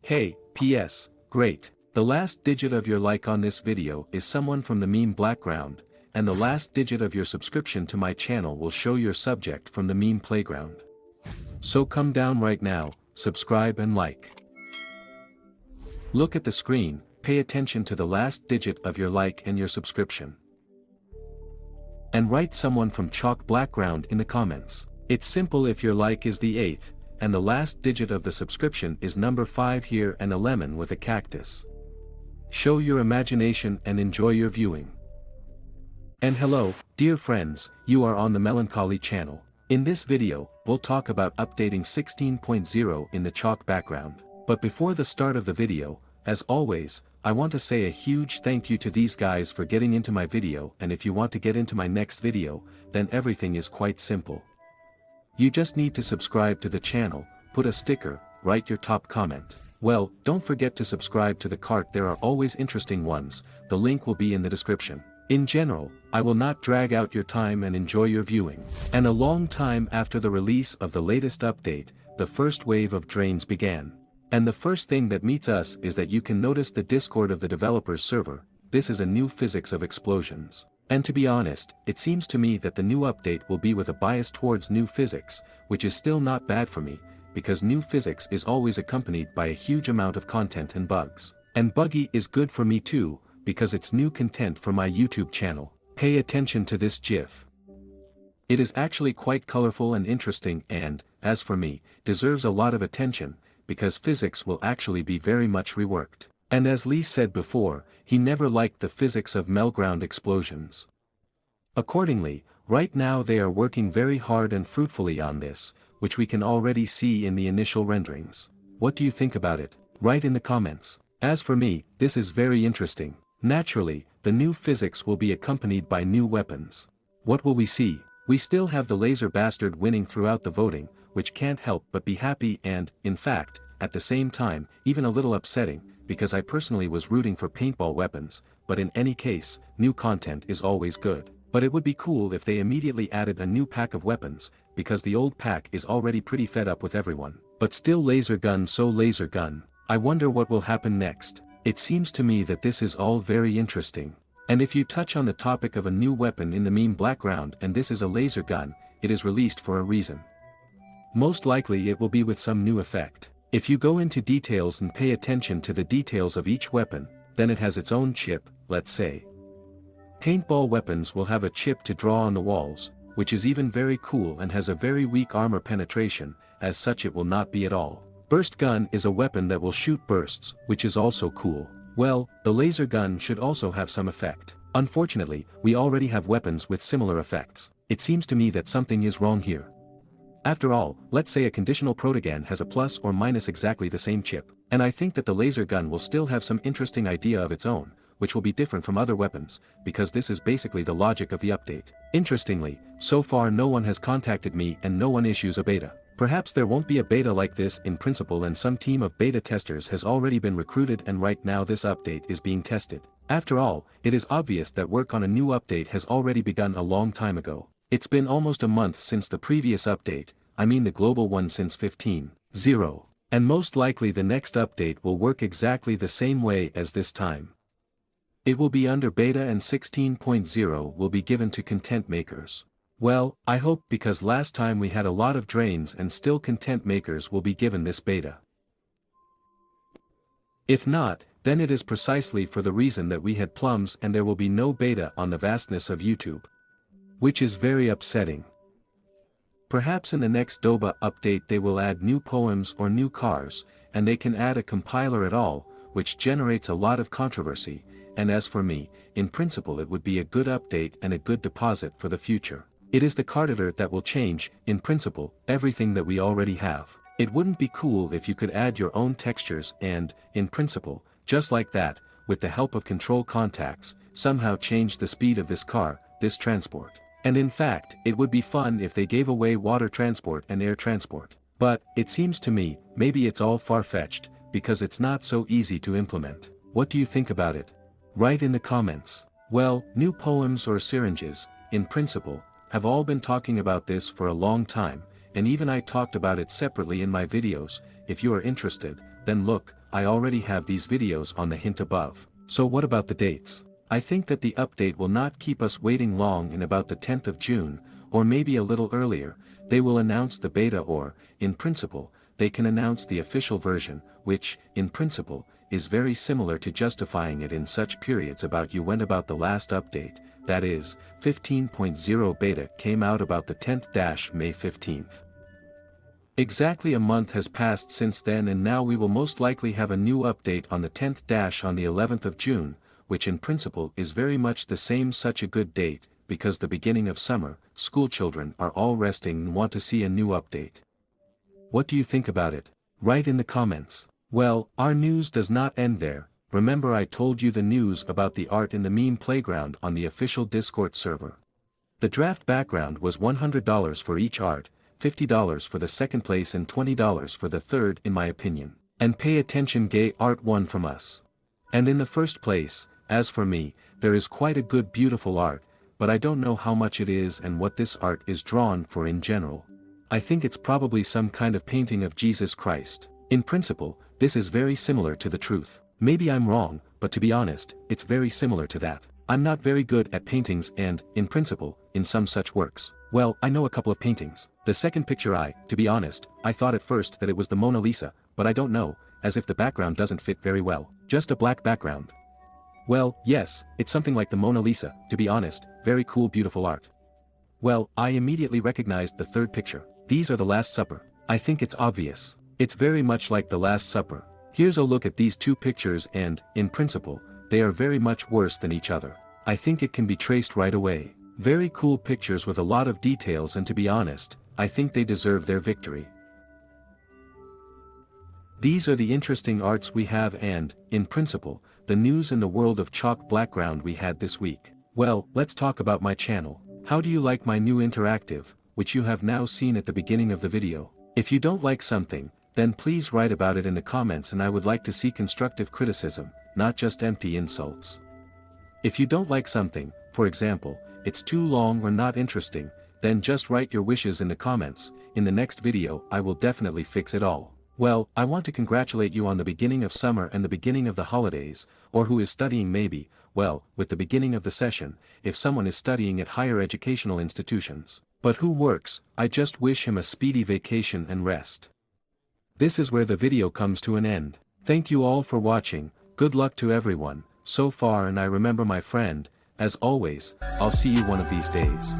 Hey, PS, great. The last digit of your like on this video is someone from the meme background, and the last digit of your subscription to my channel will show your subject from the meme playground. So come down right now, subscribe and like. Look at the screen, pay attention to the last digit of your like and your subscription. And write someone from chalk background in the comments. It's simple if your like is the 8th, and the last digit of the subscription is number 5 here and a lemon with a cactus. Show your imagination and enjoy your viewing. And hello, dear friends, you are on the Melancholy channel. In this video, we'll talk about updating 16.0 in the chalk background. But before the start of the video, as always, I want to say a huge thank you to these guys for getting into my video, and if you want to get into my next video, then everything is quite simple. You just need to subscribe to the channel, put a sticker, write your top comment. Well, don't forget to subscribe to the cart, there are always interesting ones, the link will be in the description. In general, I will not drag out your time and enjoy your viewing. And a long time after the release of the latest update, the first wave of drains began. And the first thing that meets us is that you can notice the Discord of the developer's server. This is a new physics of explosions. And to be honest, it seems to me that the new update will be with a bias towards new physics, which is still not bad for me, because new physics is always accompanied by a huge amount of content and bugs. And buggy is good for me too, because it's new content for my YouTube channel. Pay attention to this GIF. It is actually quite colorful and interesting and, as for me, deserves a lot of attention, because physics will actually be very much reworked. And as Lee said before, he never liked the physics of meltground explosions. Accordingly, right now they are working very hard and fruitfully on this, which we can already see in the initial renderings. What do you think about it? Write in the comments. As for me, this is very interesting. Naturally, the new physics will be accompanied by new weapons. What will we see? We still have the laser bastard winning throughout the voting, which can't help but be happy and, in fact, at the same time, even a little upsetting, because I personally was rooting for paintball weapons, but in any case, new content is always good. But it would be cool if they immediately added a new pack of weapons, because the old pack is already pretty fed up with everyone. But still laser gun, so laser gun. I wonder what will happen next. It seems to me that this is all very interesting. And if you touch on the topic of a new weapon in the meme background and this is a laser gun, it is released for a reason. Most likely it will be with some new effect. If you go into details and pay attention to the details of each weapon, then it has its own chip, let's say. Paintball weapons will have a chip to draw on the walls, which is even very cool and has a very weak armor penetration, as such it will not be at all. Burst gun is a weapon that will shoot bursts, which is also cool. Well, the laser gun should also have some effect. Unfortunately, we already have weapons with similar effects. It seems to me that something is wrong here. After all, let's say a conditional protogun has a plus or minus exactly the same chip, and I think that the laser gun will still have some interesting idea of its own, which will be different from other weapons, because this is basically the logic of the update. Interestingly, so far no one has contacted me and no one issues a beta. Perhaps there won't be a beta like this in principle, and some team of beta testers has already been recruited and right now this update is being tested. After all, it is obvious that work on a new update has already begun a long time ago. It's been almost a month since the previous update, I mean the global one since 15.0. And most likely the next update will work exactly the same way as this time. It will be under beta and 16.0 will be given to content makers. Well, I hope, because last time we had a lot of drains and still content makers will be given this beta. If not, then it is precisely for the reason that we had plums and there will be no beta on the vastness of YouTube. Which is very upsetting. Perhaps in the next DOBA update they will add new poems or new cars, and they can add a compiler at all, which generates a lot of controversy, and as for me, in principle it would be a good update and a good deposit for the future. It is the card editor that will change, in principle, everything that we already have. It wouldn't be cool if you could add your own textures and, in principle, just like that, with the help of control contacts, somehow change the speed of this car, this transport. And in fact, it would be fun if they gave away water transport and air transport. But, it seems to me, maybe it's all far-fetched, because it's not so easy to implement. What do you think about it? Write in the comments. Well, new poems or syringes, in principle, have all been talking about this for a long time, and even I talked about it separately in my videos. If you are interested, then look, I already have these videos on the hint above. So what about the dates? I think that the update will not keep us waiting long. In about the 10th of June, or maybe a little earlier, they will announce the beta, or, in principle, they can announce the official version, which, in principle, is very similar to justifying it in such periods. About you went about the last update, that is, 15.0 beta came out about the 10th May 15th. Exactly a month has passed since then, and now we will most likely have a new update on the 10th on the 11th of June, which in principle is very much the same. Such a good date, because the beginning of summer, school children are all resting and want to see a new update. What do you think about it? Write in the comments. Well, our news does not end there. Remember, I told you the news about the art in the meme playground on the official Discord server. The draft background was $100 for each art, $50 for the second place and $20 for the third, in my opinion. And pay attention, gay art won from us. And in the first place, as for me, there is quite a good beautiful art, but I don't know how much it is and what this art is drawn for in general. I think it's probably some kind of painting of Jesus Christ. In principle, this is very similar to the truth. Maybe I'm wrong, but to be honest, it's very similar to that. I'm not very good at paintings and, in principle, in some such works. Well, I know a couple of paintings. The second picture, to be honest, I thought at first that it was the Mona Lisa, but I don't know, as if the background doesn't fit very well. Just a black background. Well, yes, it's something like the Mona Lisa, to be honest, very cool beautiful art. Well, I immediately recognized the third picture. These are the Last Supper. I think it's obvious. It's very much like the Last Supper. Here's a look at these two pictures and, in principle, they are very much worse than each other. I think it can be traced right away. Very cool pictures with a lot of details, and to be honest, I think they deserve their victory. These are the interesting arts we have and, in principle, the news in the world of chalk background we had this week. Well, let's talk about my channel. How do you like my new interactive, which you have now seen at the beginning of the video? If you don't like something, then please write about it in the comments, and I would like to see constructive criticism, not just empty insults. If you don't like something, for example, it's too long or not interesting, then just write your wishes in the comments. In the next video I will definitely fix it all. Well, I want to congratulate you on the beginning of summer and the beginning of the holidays, or who is studying maybe, well, with the beginning of the session, if someone is studying at higher educational institutions. But who works, I just wish him a speedy vacation and rest. This is where the video comes to an end. Thank you all for watching, good luck to everyone, so far, and I remember my friend, as always, I'll see you one of these days.